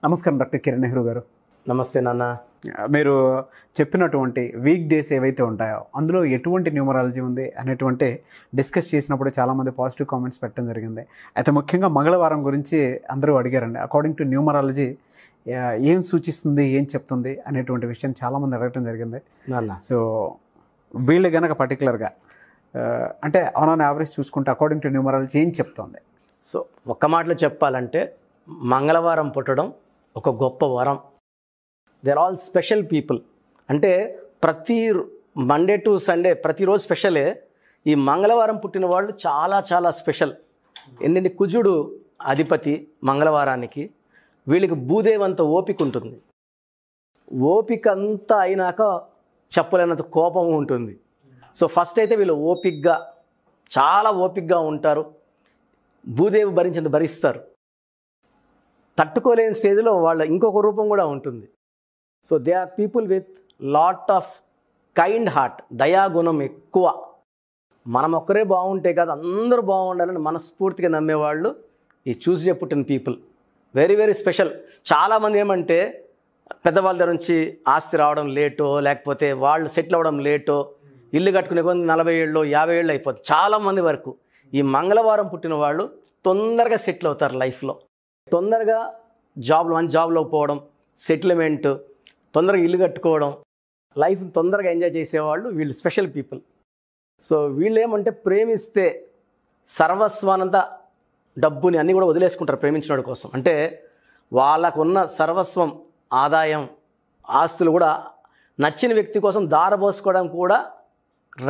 నమస్కారం డాక్టర్ కిరణ్ నెహ్రూ గారు. నమస్తే నాన్న. మీరు చెప్పినటువంటి వీక్ డేస్ ఏవైతే ఉంటాయో అందులో ఎటువంటి న్యూమరాలజీ ఉంది అనేటువంటి డిస్కస్ చేసినప్పుడు చాలామంది పాజిటివ్ కామెంట్స్ పెట్టడం జరిగింది. అయితే ముఖ్యంగా మంగళవారం గురించి అందరూ అడిగారండి. అకార్డింగ్ టు న్యూమరాలజీ ఏం సూచిస్తుంది, ఏం చెప్తుంది అనేటువంటి విషయం చాలామంది అడగటం జరిగింది నాన్న. సో వీళ్ళు కనుక పర్టికులర్గా అంటే ఆన్ యావరేజ్ చూసుకుంటే అకార్డింగ్ టు న్యూమరాలజీ ఏం చెప్తుంది? సో ఒక్క మాటలో చెప్పాలంటే మంగళవారం పుట్టడం ఒక గొప్ప వరం. They are all special people. అంటే ప్రతి మండే టు సండే ప్రతిరోజు స్పెషలే. ఈ మంగళవారం పుట్టిన వాళ్ళు చాలా చాలా స్పెషల్. ఎందుకంటే కుజుడు అధిపతి మంగళవారానికి. వీళ్ళకి భూదేవంత ఓపిక ఉంటుంది. ఓపిక అంతా అయినాక చెప్పలేనంత కోపం ఉంటుంది. సో ఫస్ట్ అయితే వీళ్ళు ఓపికగా, చాలా ఓపికగా ఉంటారు. భూదేవి భరించేంత భరిస్తారు. తట్టుకోలేని స్టేజ్లో వాళ్ళ ఇంకొక రూపం కూడా ఉంటుంది. So they are people with lot of kind heart, దయాగుణం ఎక్కువ. మనం ఒక్కరే బాగుంటే కాదు, అందరూ బాగుండాలని మనస్ఫూర్తిగా నమ్మేవాళ్ళు ఈ చూసి పుట్టిన పీపుల్. Very very special. చాలామంది ఏమంటే పెద్దవాళ్ళ దగ్గర నుంచి ఆస్తి రావడం లేటో, లేకపోతే వాళ్ళు సెటిల్ అవ్వడం లేటో, ఇల్లు కట్టుకునే కొంత 40 ఏళ్ళు 50 ఏళ్ళు అయిపోతుంది చాలామంది వరకు. ఈ మంగళవారం పుట్టిన వాళ్ళు తొందరగా సెటిల్ అవుతారు లైఫ్లో. తొందరగా మంచి జాబ్లో పోవడం, సెటిల్మెంట్, తొందరగా ఇల్లు కట్టుకోవడం, లైఫ్ తొందరగా ఎంజాయ్ చేసేవాళ్ళు వీళ్ళు స్పెషల్ పీపుల్. సో వీళ్ళు ఏమంటే ప్రేమిస్తే సర్వస్వానంతా డబ్బుని అన్నీ కూడా వదిలేసుకుంటారు ప్రేమించిన కోసం. అంటే వాళ్ళకున్న సర్వస్వం, ఆదాయం, ఆస్తులు కూడా నచ్చిన వ్యక్తి కోసం దారబోసుకోవడం కూడా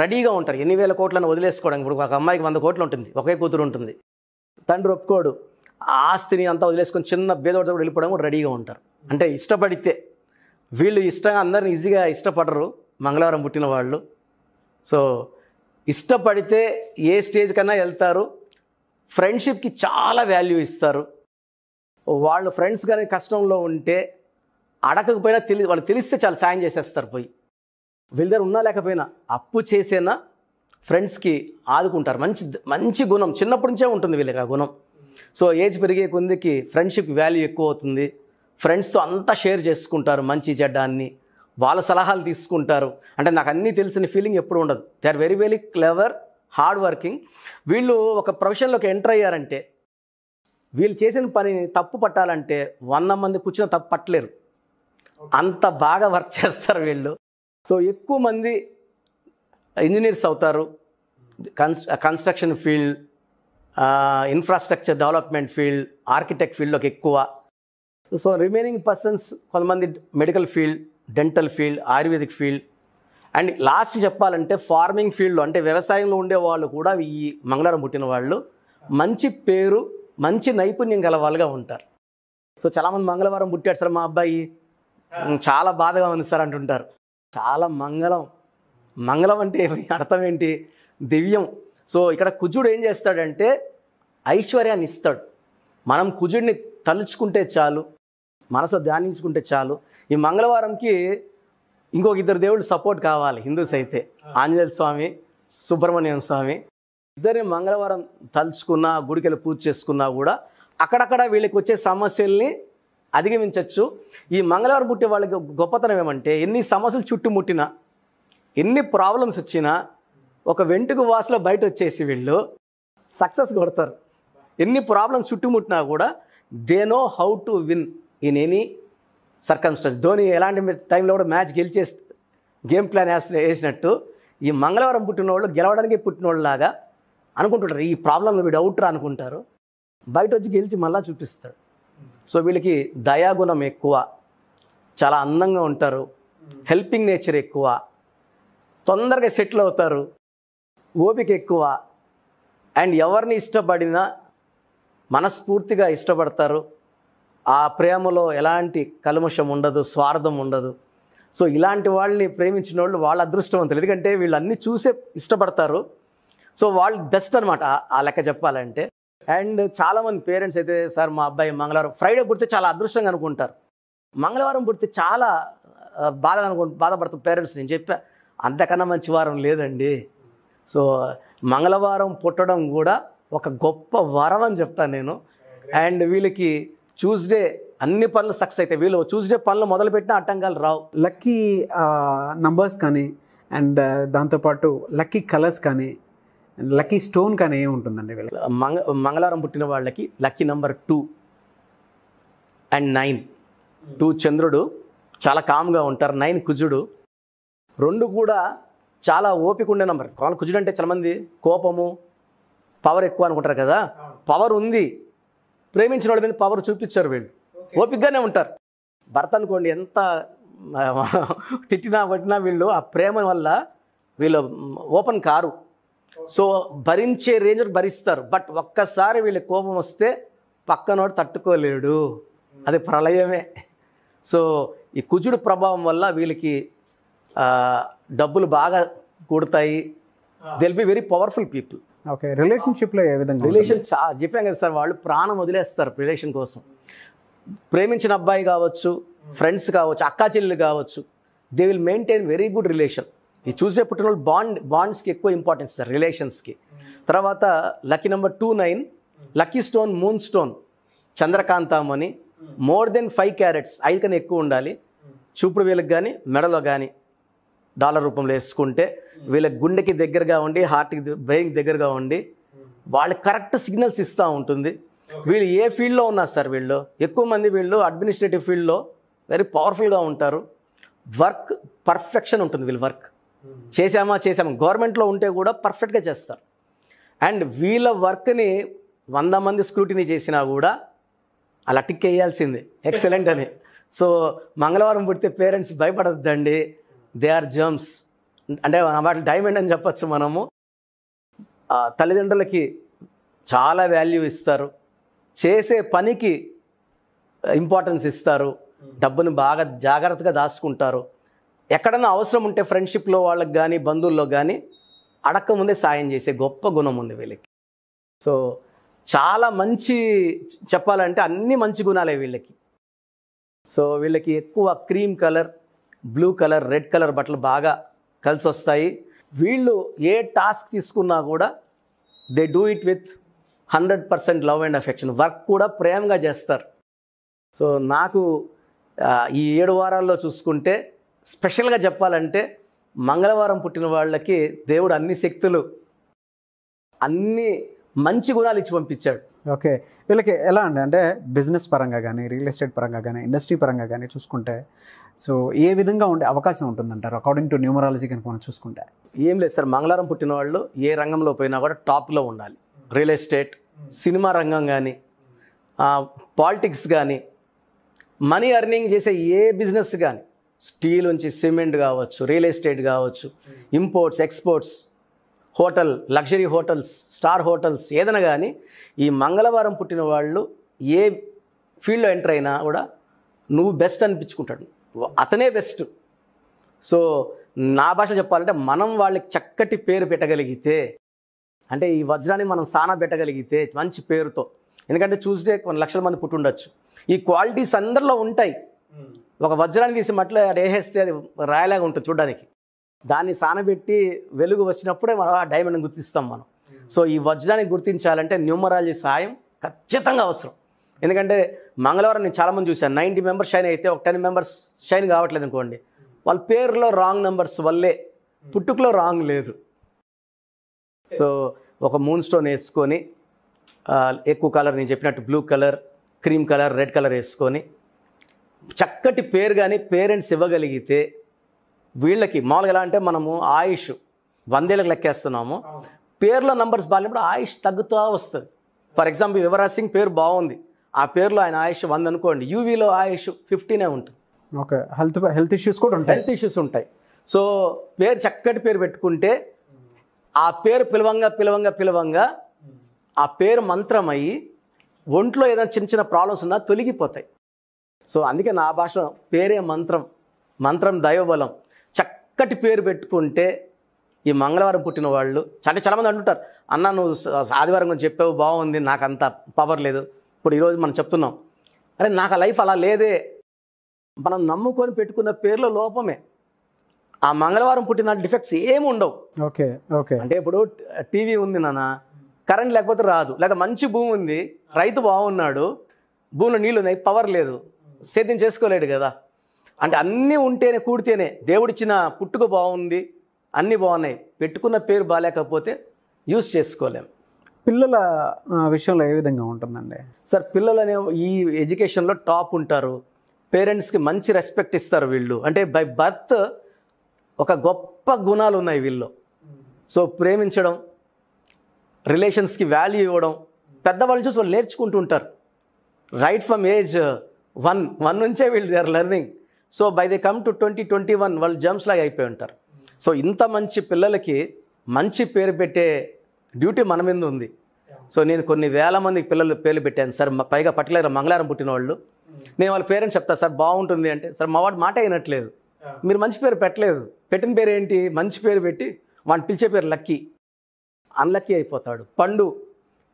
రెడీగా ఉంటారు. ఎన్ని వేల కోట్లను వదిలేసుకోవడం. ఇప్పుడు ఒక అమ్మాయికి 100 కోట్లు ఉంటుంది, ఒకే కూతురు ఉంటుంది, తండ్రి ఒప్పుకోడు, ఆ ఆస్తిని అంతా వదిలేసుకొని చిన్న భేదోడితో కూడా వెళ్ళిపోవడం కూడా రెడీగా ఉంటారు. అంటే ఇష్టపడితే వీళ్ళు ఇష్టంగా అందరిని ఈజీగా ఇష్టపడరు మంగళవారం పుట్టిన వాళ్ళు. సో ఇష్టపడితే ఏ స్టేజ్ కన్నా వెళ్తారు. ఫ్రెండ్షిప్కి చాలా వాల్యూ ఇస్తారు. వాళ్ళు ఫ్రెండ్స్ కానీ కష్టంలో ఉంటే అడగకపోయినా వాళ్ళు తెలిస్తే చాలా సాయం చేసేస్తారు. పోయి వీళ్ళ దగ్గర ఉన్నా లేకపోయినా అప్పు చేసేనా ఫ్రెండ్స్కి ఆదుకుంటారు. మంచి గుణం చిన్నప్పటి నుంచే ఉంటుంది వీళ్ళకి ఆ గుణం. సో ఏజ్ పెరిగే కొద్దికి ఫ్రెండ్షిప్ వాల్యూ ఎక్కువ అవుతుంది. ఫ్రెండ్స్తో అంతా షేర్ చేసుకుంటారు, మంచి చెడ్డాన్ని, వాళ్ళ సలహాలు తీసుకుంటారు. అంటే నాకు అన్నీ తెలిసిన ఫీలింగ్ ఎప్పుడు ఉండదు. They are very very clever, hard working. వీళ్ళు ఒక ప్రొఫెషన్లోకి ఎంటర్ అయ్యారంటే వీళ్ళు చేసిన పనిని తప్పు పట్టాలంటే 100 మంది కూర్చున్న తప్పు పట్టలేరు. అంత బాగా వర్క్ చేస్తారు వీళ్ళు. సో ఎక్కువ మంది ఇంజనీర్స్ అవుతారు. Construction field, infrastructure development field, architect ఫీల్డ్లోకి ఎక్కువ. సో రిమైనింగ్ పర్సన్స్ కొంతమంది medical field, dental field, Ayurvedic field, and last చెప్పాలంటే ఫార్మింగ్ ఫీల్డ్లో అంటే వ్యవసాయంలో ఉండే వాళ్ళు కూడా ఈ మంగళవారం పుట్టిన వాళ్ళు మంచి పేరు, మంచి నైపుణ్యం గల వాళ్ళుగా ఉంటారు. సో చాలామంది మంగళవారం పుట్టాడు సార్ మా అబ్బాయి, చాలా బాధగా ఉంది సార్ అంటుంటారు. చాలా మంగళం అంటే అర్థం ఏంటి? దివ్యం. సో ఇక్కడ కుజుడు ఏం చేస్తాడంటే ఐశ్వర్యాన్ని ఇస్తాడు. మనం కుజుడిని తలుచుకుంటే చాలు, మనసులో ధ్యానించుకుంటే చాలు. ఈ మంగళవారంకి ఇంకొక 2 దేవుళ్ళు సపోర్ట్ కావాలి. హిందూస్ అయితే ఆంజనేయ స్వామి, సుబ్రహ్మణ్యం స్వామి. ఇద్దరిని మంగళవారం తలుచుకున్నా, గుడికెళ్ళి పూజ చేసుకున్నా కూడా అక్కడక్కడ వీళ్ళకి వచ్చే సమస్యల్ని అధిగమించవచ్చు. ఈ మంగళవారం పుట్టే వాళ్ళకి గొప్పతనం ఏమంటే ఎన్ని సమస్యలు చుట్టుముట్టినా, ఎన్ని ప్రాబ్లమ్స్ వచ్చినా ఒక వెంటుకు వాసులో బయట వచ్చేసి వీళ్ళు సక్సెస్ కొడతారు. ఎన్ని ప్రాబ్లమ్స్ చుట్టుముట్టినా కూడా they know how to win in any circumstance. Dhoni ఎలాంటి టైంలో కూడా మ్యాచ్ గెలిచే గేమ్ ప్లాన్ వేసినట్టు ఈ మంగళవారం పుట్టిన వాళ్ళు గెలవడానికి పుట్టిన వాళ్ళలాగా అనుకుంటుంటారు. ఈ ప్రాబ్లంలో వీడు అవుట్ రా అనుకుంటారు, బయట వచ్చి గెలిచి మళ్ళీ చూపిస్తాడు. సో వీళ్ళకి దయాగుణం ఎక్కువ, చాలా అందంగా ఉంటారు, హెల్పింగ్ నేచర్ ఎక్కువ, తొందరగా సెటిల్ అవుతారు, ఓపిక ఎక్కువ, అండ్ ఎవరిని ఇష్టపడినా మనస్ఫూర్తిగా ఇష్టపడతారు. ఆ ప్రేమలో ఎలాంటి కల్మషం ఉండదు, స్వార్థం ఉండదు. సో ఇలాంటి వాళ్ళని ప్రేమించిన వాళ్ళు వాళ్ళ అదృష్టవంతులు. ఎందుకంటే వీళ్ళు అన్నీ చూసే ఇష్టపడతారు. సో వాళ్ళు బెస్ట్ అనమాట ఆ లెక్క చెప్పాలంటే. అండ్ చాలామంది పేరెంట్స్ అయితే సార్ మా అబ్బాయి మంగళవారం, ఫ్రైడే పుడితే చాలా అదృష్టంగా అనుకుంటారు, మంగళవారం పుడితే చాలా బాధపడతాం పేరెంట్స్. నేను చెప్పా అంతకన్నా మంచి వారం లేదండి. సో మంగళవారం పుట్టడం కూడా ఒక గొప్ప వరం అని చెప్తాను నేను. అండ్ వీళ్ళకి ట్యూస్డే అన్ని పనులు సక్సెస్ అవుతాయి. వీళ్ళు చూసే పనులు మొదలుపెట్టిన ఆటంకాలు రావు. లక్కీ నంబర్స్ కానీ అండ్ దాంతోపాటు లక్కీ కలర్స్ కానీ లక్కీ స్టోన్ కానీ ఏమి ఉంటుందండి వీళ్ళకి? మంగళవారం పుట్టిన వాళ్ళకి లక్కీ నెంబర్ 2 అండ్ 9. 2 చంద్రుడు, చాలా కామ్గా ఉంటారు. 9 కుజుడు, 2 కూడా చాలా ఓపిక ఉండే నెంబర్. కుజుడు అంటే చాలామంది కోపము, పవర్ ఎక్కువ అనుకుంటారు కదా. పవర్ ఉంది, ప్రేమించిన వాళ్ళ మీద పవర్ చూపించారు. వీళ్ళు ఓపికగానే ఉంటారు. భర్త అనుకోండి ఎంత తిట్టినా కొట్టినా వీళ్ళు ఆ ప్రేమ వల్ల వీళ్ళు ఓపెన్ కారు. సో భరించే రేంజ్ భరిస్తారు. బట్ ఒక్కసారి వీళ్ళ కోపం వస్తే పక్కనోడు తట్టుకోలేడు, అది ప్రళయమే. సో ఈ కుజుడు ప్రభావం వల్ల వీళ్ళకి డబ్బులు బాగా కూడతాయి. They will be very powerful people. Okay, రిలేషన్షిప్లో ఏ విధంగా? రిలేషన్ చెప్పాం కదా సార్, వాళ్ళు ప్రాణం వదిలేస్తారు రిలేషన్ కోసం. ప్రేమించిన అబ్బాయి కావచ్చు, ఫ్రెండ్స్ కావచ్చు, అక్కా చెల్లెలు కావచ్చు, they will maintain very good relation. ఈ చూసే పుట్టిన వాళ్ళు బాండ్స్కి ఎక్కువ ఇంపార్టెన్స్ సార్, రిలేషన్స్కి. తర్వాత lucky number 2, 9. Lucky stone moon stone, చంద్రకాంతమని. మోర్ దెన్ 5 క్యారెట్స్, 5 కన్నా ఎక్కువ ఉండాలి. చూపుడు వీళ్ళకి కానీ మెడలో కానీ డాలర్ రూపంలో వేసుకుంటే వీళ్ళ గుండెకి దగ్గరగా ఉండి, హార్ట్కి బ్రెయిన్కి దగ్గరగా ఉండి వాళ్ళకి కరెక్ట్ సిగ్నల్స్ ఇస్తూ ఉంటుంది. వీళ్ళు ఏ ఫీల్డ్లో ఉన్నారు సార్, వీళ్ళు ఎక్కువ మంది వీళ్ళు అడ్మినిస్ట్రేటివ్ ఫీల్డ్లో వెరీ పవర్ఫుల్గా ఉంటారు. వర్క్ పర్ఫెక్షన్ ఉంటుంది. వీళ్ళు వర్క్ చేసామా గవర్నమెంట్లో ఉంటే కూడా పర్ఫెక్ట్గా చేస్తారు. అండ్ వీళ్ళ వర్క్ని 100 మంది స్క్రూటినీ చేసినా కూడా అలా టిక్ వేయాల్సిందే, ఎక్సలెంట్ అని. సో మంగళవారం పుడితే పేరెంట్స్ భయపడద్దండి, దే ఆర్ జర్మ్స్. అంటే వాటి డైమండ్ అని చెప్పచ్చు మనము. తల్లిదండ్రులకి చాలా వాల్యూ ఇస్తారు, చేసే పనికి ఇంపార్టెన్స్ ఇస్తారు, డబ్బుని బాగా జాగ్రత్తగా దాచుకుంటారు. ఎక్కడన్నా అవసరం ఉంటే ఫ్రెండ్షిప్లో వాళ్ళకి కానీ బంధువుల్లో కానీ అడక్క ముందే సాయం చేసే గొప్ప గుణం ఉంది వీళ్ళకి. సో చాలా మంచి, చెప్పాలంటే అన్ని మంచి గుణాలే వీళ్ళకి. సో వీళ్ళకి ఎక్కువ cream colour, blue colour, red colour బట్టలు బాగా కలిసి వస్తాయి. వీళ్ళు ఏ టాస్క్ తీసుకున్నా కూడా they do it with 100% love and affection. Work కూడా ప్రేమగా చేస్తారు. సో నాకు ఈ 7 వారాల్లో చూసుకుంటే స్పెషల్గా చెప్పాలంటే మంగళవారం పుట్టిన వాళ్ళకి దేవుడు అన్ని శక్తులు, అన్ని మంచి గుణాలు ఇచ్చి పంపించాడు. ఓకే, వీళ్ళకి ఎలా అండి అంటే బిజినెస్ పరంగా కానీ, రియల్ ఎస్టేట్ పరంగా కానీ, ఇండస్ట్రీ పరంగా కానీ చూసుకుంటే సో ఏ విధంగా ఉండే అవకాశం ఉంటుందంటారు అకార్డింగ్ టు న్యూమరాలజీ కనుక మనం చూసుకుంటే? ఏం లేదు సార్, మంగళవారం పుట్టిన వాళ్ళు ఏ రంగంలో పోయినా కూడా టాప్లో ఉండాలి. రియల్ ఎస్టేట్, సినిమా రంగం కానీ, పాలిటిక్స్ కానీ, మనీ ఎర్నింగ్ చేసే ఏ బిజినెస్ కానీ, స్టీల్ నుంచి సిమెంట్ కావచ్చు, రియల్ ఎస్టేట్ కావచ్చు, imports, exports, hotel, luxury hotels, star hotels, ఏదైనా కానీ ఈ మంగళవారం పుట్టిన వాళ్ళు ఏ ఫీల్డ్లో ఎంటర్ అయినా కూడా నువ్వు బెస్ట్ అనిపించుకుంటాడు, అతనే బెస్ట్. సో నా భాష చెప్పాలంటే మనం వాళ్ళకి చక్కటి పేరు పెట్టగలిగితే, అంటే ఈ వజ్రాన్ని మనం సానా పెట్టగలిగితే మంచి పేరుతో, ఎందుకంటే చూస్తే కొన్ని లక్షల మంది పుట్టుండొచ్చు, ఈ క్వాలిటీస్ అందరిలో ఉంటాయి. ఒక వజ్రాన్ని తీసి మట్లో వేసేస్తే అది రాయలాగా ఉంటుంది చూడడానికి, దాన్ని సానబెట్టి వెలుగు వచ్చినప్పుడే మనం ఆ డైమండ్ని గుర్తిస్తాం మనం. సో ఈ వజ్రాన్ని గుర్తించాలంటే న్యూమరాలజీ సాయం ఖచ్చితంగా అవసరం. ఎందుకంటే మంగళవారం నేను చాలామంది చూశాను, 90 మెంబర్స్ షైన్ అయితే ఒక 10 మెంబర్స్ షైన్ కావట్లేదు అనుకోండి, వాళ్ళ పేరులో రాంగ్ నెంబర్స్ వల్లే, పుట్టుకలో రాంగ్ లేదు. సో ఒక మూన్ స్టోన్ వేసుకొని ఎక్కువ కలర్ నేను చెప్పినట్టు blue colour, cream colour, red colour వేసుకొని చక్కటి పేరు కానీ పేరెంట్స్ ఇవ్వగలిగితే వీళ్ళకి మామూలుగా ఎలా అంటే మనము ఆయుష్ 100 ఏళ్ళకి లెక్కేస్తున్నాము, పేర్లో నంబర్స్ బాగాలేనప్పుడు ఆయుష్ తగ్గుతూ వస్తుంది. ఫర్ ఎగ్జాంపుల్ యువరాజ్ సింగ్ పేరు బాగుంది, ఆ పేరులో ఆయన ఆయుష్ 100 అనుకోండి, యూవీలో ఆయుష్ 15 ఉంటుంది. ఓకే, హెల్త్ ఇష్యూస్ కూడా ఉంటాయి. సో పేరు చక్కటి పేరు పెట్టుకుంటే ఆ పేరు పిలవంగా ఆ పేరు మంత్రం అయ్యి ఒంట్లో ఏదైనా చిన్న చిన్న ప్రాబ్లమ్స్ ఉన్నా తొలగిపోతాయి. సో అందుకే నా భాష పేరే మంత్రం దైవబలం. చక్కటి పేరు పెట్టుకుంటే ఈ మంగళవారం పుట్టిన వాళ్ళు అంటే చాలామంది అంటుంటారు, అన్న నువ్వు ఆదివారం గురించి చెప్పావు బాగుంది, నాకు అంత పవర్ లేదు. ఇప్పుడు ఈరోజు మనం చెప్తున్నాం, అరే నాకు ఆ లైఫ్ అలా లేదే. మనం నమ్ముకొని పెట్టుకున్న పేర్లో లోపమే. ఆ మంగళవారం పుట్టిన డిఫెక్ట్స్ ఏమి ఉండవు. ఓకే ఓకే అంటే ఇప్పుడు టీవీ ఉంది నాన్న, కరెంట్ లేకపోతే రాదు, లేదా మంచి భూమి ఉంది, రైతు బాగున్నాడు, భూమిలో నీళ్ళు ఉన్నాయి, పవర్ లేదు, సేద్యం చేసుకోలేడు కదా. అంటే అన్నీ ఉంటేనే కూడితేనే దేవుడిచ్చిన పుట్టుక బాగుంది, అన్నీ బాగున్నాయి, పెట్టుకున్న పేరు బాగాలేకపోతే యూస్ చేసుకోలేం. పిల్లల విషయంలో ఏ విధంగా ఉంటుందండి? సార్ పిల్లలు అనే ఈ ఎడ్యుకేషన్లో టాప్ ఉంటారు, పేరెంట్స్కి మంచి రెస్పెక్ట్ ఇస్తారు వీళ్ళు. అంటే బై బర్త్ ఒక గొప్ప గుణాలు ఉన్నాయి వీళ్ళు. సో ప్రేమించడం, రిలేషన్స్కి వాల్యూ ఇవ్వడం, పెద్దవాళ్ళు చూసి వాళ్ళు నేర్చుకుంటూ ఉంటారు. రైట్ ఫ్రమ్ ఏజ్ 1 నుంచే వీళ్ళు they are learning. So by they come to 20-21 వాళ్ళు జమ్స్ లాగా అయిపోయి ఉంటారు. సో ఇంత మంచి పిల్లలకి మంచి పేరు పెట్టే డ్యూటీ మన మీద ఉంది. సో నేను కొన్ని వేల మందికి పిల్లలు పేర్లు పెట్టాను సార్, పైగా పర్టికులర్ మంగళవారం పుట్టిన వాళ్ళు. నేను వాళ్ళ పేరెంట్స్ చెప్తాను, సార్ బాగుంటుంది అంటే, సార్ మా వాడు మాట అయినట్లేదు, మీరు మంచి పేరు పెట్టలేదు, పెట్టిన పేరు ఏంటి, మంచి పేరు పెట్టి వాడిని పిలిచే పేరు లక్కీ, అన్లక్కీ అయిపోతాడు. పండు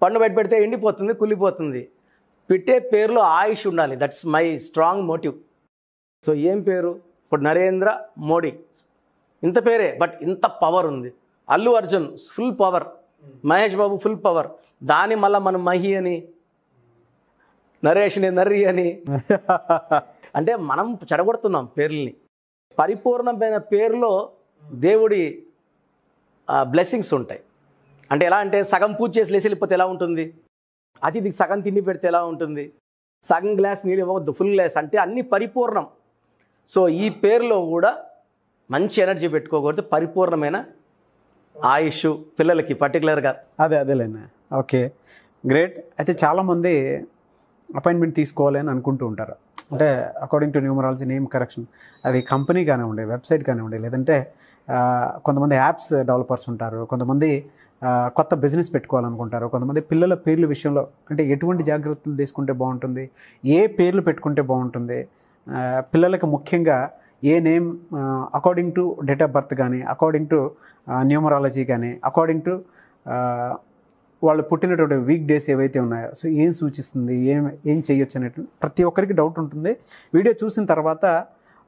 బయట పెడితే ఎండిపోతుంది, కుళ్ళిపోతుంది. పెట్టే పేరులో ఆయుష్ ఉండాలి, that's my strong motive. So ఏం పేరు, ఇప్పుడు నరేంద్ర మోడీ ఇంత పేరే, బట్ ఇంత పవర్ ఉంది. Allu Arjun full power, Mahesh Babu full power, దాని మళ్ళీ మనం మహి అని, నరేష్ని నర్రి అని అంటే మనం చెడగొడుతున్నాం పేర్లని. పరిపూర్ణమైన పేరులో దేవుడి బ్లెస్సింగ్స్ ఉంటాయి. అంటే ఎలా అంటే సగం పూజ చేసి లేసి వెళ్ళిపోతే ఎలా ఉంటుంది, అతిథికి సగం తిండి పెడితే ఎలా ఉంటుంది, సగం గ్లాస్ నీళ్ళు ఇవ్వవద్దు, ఫుల్ గ్లాస్, అంటే అన్నీ పరిపూర్ణం. సో ఈ పేరులో కూడా మంచి ఎనర్జీ పెట్టుకోకూడదు, పరిపూర్ణమైన ఆయుష్ పిల్లలకి పర్టికులర్గా. అదేలేండి. Okay, great. అయితే చాలామంది అపాయింట్మెంట్ తీసుకోవాలి అని అనుకుంటూ ఉంటారు. అంటే according to numerology name correction, అది కంపెనీ కానివ్వండి, వెబ్సైట్ కానివ్వండి, లేదంటే కొంతమంది యాప్స్ డెవలపర్స్ ఉంటారు, కొంతమంది కొత్త బిజినెస్ పెట్టుకోవాలనుకుంటారు, కొంతమంది పిల్లల పేర్ల విషయంలో అంటే ఎటువంటి జాగ్రత్తలు తీసుకుంటే బాగుంటుంది, ఏ పేర్లు పెట్టుకుంటే బాగుంటుంది, పిల్లలకు ముఖ్యంగా a name according to date of birth కానీ, అకార్డింగ్ టు న్యూమరాలజీ కానీ, అకార్డింగ్ టు వాళ్ళు పుట్టినటువంటి వీక్ డేస్ ఏవైతే ఉన్నాయో, సో ఏం సూచిస్తుంది, ఏం చేయొచ్చు అనేటువంటి ప్రతి ఒక్కరికి డౌట్ ఉంటుంది. వీడియో చూసిన తర్వాత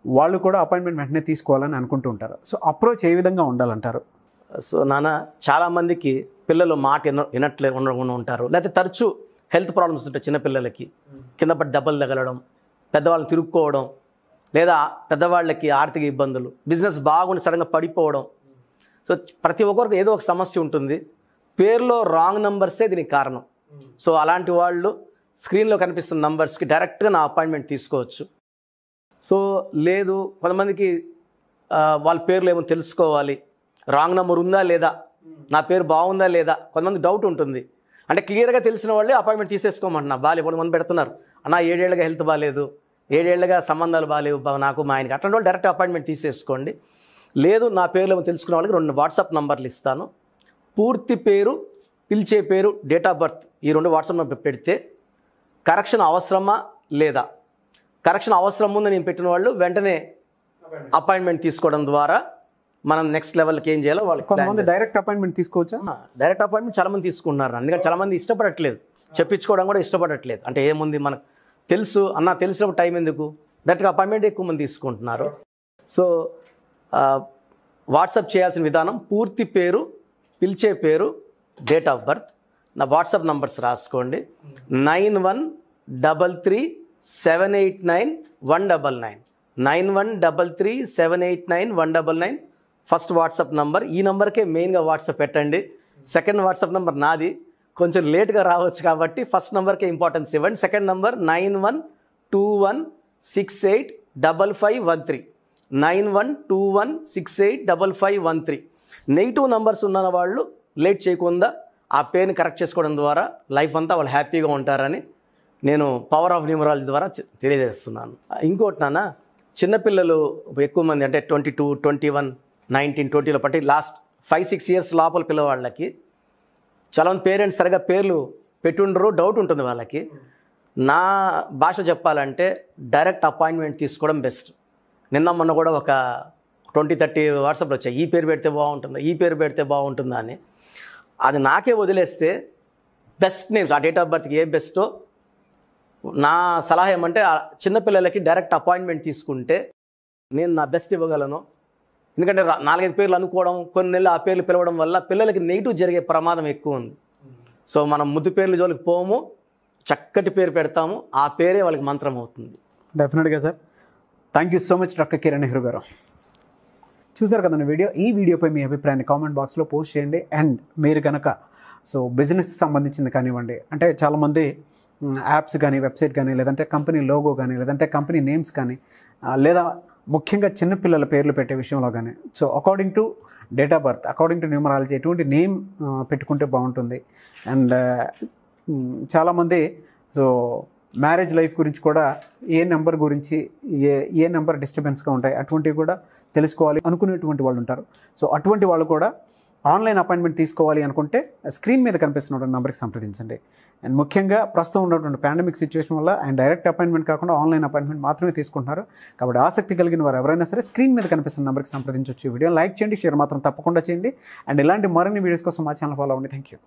వాళ్ళు కూడా అపాయింట్మెంట్ వెంటనే తీసుకోవాలని అనుకుంటూ ఉంటారు. సో అప్రోచ్ ఏ విధంగా ఉండాలంటారు? సో నాన్న, చాలామందికి పిల్లలు మాట వినట్లే ఉంటారు, లేకపోతే తరచూ హెల్త్ ప్రాబ్లమ్స్ ఉంటాయి చిన్నపిల్లలకి, కింద పడి దెబ్బలు తగలడం, పెద్దవాళ్ళని తిరుక్కోవడం, లేదా పెద్దవాళ్ళకి ఆర్థిక ఇబ్బందులు, బిజినెస్ బాగుండి సడన్గా పడిపోవడం. సో ప్రతి ఒక్కరికి ఏదో ఒక సమస్య ఉంటుంది. పేరులో రాంగ్ నంబర్సే దీనికి కారణం. సో అలాంటి వాళ్ళు స్క్రీన్లో కనిపిస్తున్న నంబర్స్కి డైరెక్ట్గా నా అపాయింట్మెంట్ తీసుకోవచ్చు. సో లేదు, కొంతమందికి వాళ్ళ పేర్లు ఏమో తెలుసుకోవాలి, రాంగ్ నెంబర్ ఉందా లేదా, నా పేరు బాగుందా లేదా, కొంతమంది డౌట్ ఉంటుంది. అంటే క్లియర్గా తెలిసిన వాళ్ళే అపాయింట్మెంట్ తీసేసుకోమంటున్నా. కొంతమంది పెడుతున్నారు, అన్న 7 ఏళ్ళుగా హెల్త్ బాగాలేదు, 7 ఏళ్ళుగా సంబంధాలు బాగాలేవు నాకు మా ఆయనకి, అట్లాంటి వాళ్ళు డైరెక్ట్ అపాయింట్మెంట్ తీసేసుకోండి. లేదు, నా పేర్లు ఏమో తెలుసుకునే వాళ్ళకి 2 వాట్సాప్ నంబర్లు ఇస్తాను. పూర్తి పేరు, పిలిచే పేరు, డేట్ ఆఫ్ బర్త్, ఈ 2 వాట్సాప్ నెంబర్ పెడితే కరెక్షన్ అవసరమా లేదా, కరెక్షన్ అవసరం ఉందని నేను పెట్టిన వాళ్ళు వెంటనే అపాయింట్మెంట్ తీసుకోవడం ద్వారా మనం నెక్స్ట్ లెవెల్కి ఏం చేయాలో వాళ్ళకి. కొంతమంది డైరెక్ట్ అపాయింట్మెంట్ తీసుకోవచ్చా? డైరెక్ట్ అపాయింట్మెంట్ చాలామంది తీసుకుంటున్నారు, అందుకని చాలామంది ఇష్టపడట్లేదు, చెప్పించుకోవడం కూడా ఇష్టపడట్లేదు. అంటే ఏముంది మనకు తెలుసు అన్న, తెలిసినప్పుడు టైం ఎందుకు, డైరెక్ట్గా అపాయింట్మెంట్ ఎక్కువ మంది తీసుకుంటున్నారు. సో వాట్సాప్ చేయాల్సిన విధానం, పూర్తి పేరు, పిలిచే పేరు, డేట్ ఆఫ్ బర్త్. నా వాట్సాప్ నంబర్స్ రాసుకోండి, 9133789199, 9133789199 ఫస్ట్ వాట్సాప్ నంబర్. ఈ నెంబర్కే మెయిన్గా వాట్సాప్ పెట్టండి. సెకండ్ వాట్సాప్ నెంబర్ నాది, కొంచెం లేట్గా రావచ్చు కాబట్టి ఫస్ట్ నెంబర్కే ఇంపార్టెన్స్ ఇవ్వండి. Second number 9121685513, 9121685513. నెగిటివ్ నెంబర్స్ ఉన్న వాళ్ళు లేట్ చేయకుండా ఆ పేరుని కరెక్ట్ చేసుకోవడం ద్వారా లైఫ్ అంతా వాళ్ళు హ్యాపీగా ఉంటారని నేను పవర్ ఆఫ్ న్యూమరాలజీ ద్వారా తెలియజేస్తున్నాను. ఇంకోటి నాన్న, చిన్నపిల్లలు ఎక్కువ మంది అంటే 22, 21, 19, 20లో పట్టి లాస్ట్ 5-6 ఇయర్స్ లోపల పిల్లవాళ్ళకి చాలామంది పేరెంట్స్ సరిగా పేర్లు పెట్టుండరు, డౌట్ ఉంటుంది వాళ్ళకి. నా భాష చెప్పాలంటే డైరెక్ట్ అపాయింట్మెంట్ తీసుకోవడం బెస్ట్. నిన్న మొన్న కూడా ఒక 20-30 వాట్సాప్లో వచ్చాయి, ఈ పేరు పెడితే బాగుంటుందా, ఈ పేరు పెడితే బాగుంటుందా అని. అది నాకే వదిలేస్తే బెస్ట్ నేమ్స్, ఆ డేట్ ఆఫ్ బర్త్కి ఏ బెస్టో నా సలహా ఏమంటే, చిన్నపిల్లలకి డైరెక్ట్ అపాయింట్మెంట్ తీసుకుంటే నేను నా బెస్ట్ ఇవ్వగలను. ఎందుకంటే 4-5 పేర్లు అనుకోవడం, కొన్ని నెలలు ఆ పేర్లు పిలవడం వల్ల పిల్లలకి నెగిటివ్ జరిగే ప్రమాదం ఎక్కువ ఉంది. సో మనం ముద్దు పేర్లు జోలికి పోము, చక్కటి పేరు పెడతాము, ఆ పేరే వాళ్ళకి మంత్రం అవుతుంది. డెఫినెట్గా sir. Thank you so much doctor Kiran Nehru గారు. చూసారు కదండి వీడియో. ఈ వీడియోపై మీ అభిప్రాయాన్ని కామెంట్ బాక్స్లో పోస్ట్ చేయండి. అండ్ మీరు కనుక బిజినెస్కి సంబంధించింది కానివ్వండి, అంటే చాలామంది యాప్స్ కానీ, వెబ్సైట్ కానీ, లేదంటే కంపెనీ లోగో కానీ, లేదంటే కంపెనీ నేమ్స్ కానీ, లేదా ముఖ్యంగా చిన్నపిల్లల పేర్లు పెట్టే విషయంలో కానీ, according to date of birth, according to numerology ఎటువంటి నేమ్ పెట్టుకుంటే బాగుంటుంది. అండ్ చాలామంది మ్యారేజ్ లైఫ్ గురించి కూడా ఏ నెంబర్ గురించి ఏ నెంబర్ డిస్టర్బెన్స్గా ఉంటాయి అటువంటివి కూడా తెలుసుకోవాలి అనుకునేటువంటి వాళ్ళు ఉంటారు. అటువంటి వాళ్ళు కూడా ఆన్లైన్ అపాయింట్మెంట్ తీసుకోవాలి అనుకుంటే స్క్రీన్ మీద కనిపిస్తున్న నెంబర్కి సంప్రదించండి. అండ్ ముఖ్యంగా ప్రస్తుతం ఉన్నటువంటి పాండమిక్ సిచ్యువేషన్ వల్ల ఆయన డైరెక్ట్ అపాయింట్మెంట్ కాకుండా ఆన్లైన్ అపాయింట్మెంట్ మాత్రమే తీసుకుంటున్నారు. కాబట్టి ఆసక్తి కలిగిన వారు ఎవరైనా సరే స్క్రీన్ మీద కనిపిస్తున్న నెంబర్కి సంప్రదించవచ్చు. వీడియో లైక్ చేయండి, షేర్ మాత్రం తప్పకుండా చేయండి. అండ్ ఇలాంటి మరిన్ని వీడియోస్ కోసం మా ఛానల్ ఫాలో అవ్వండి. Thank you.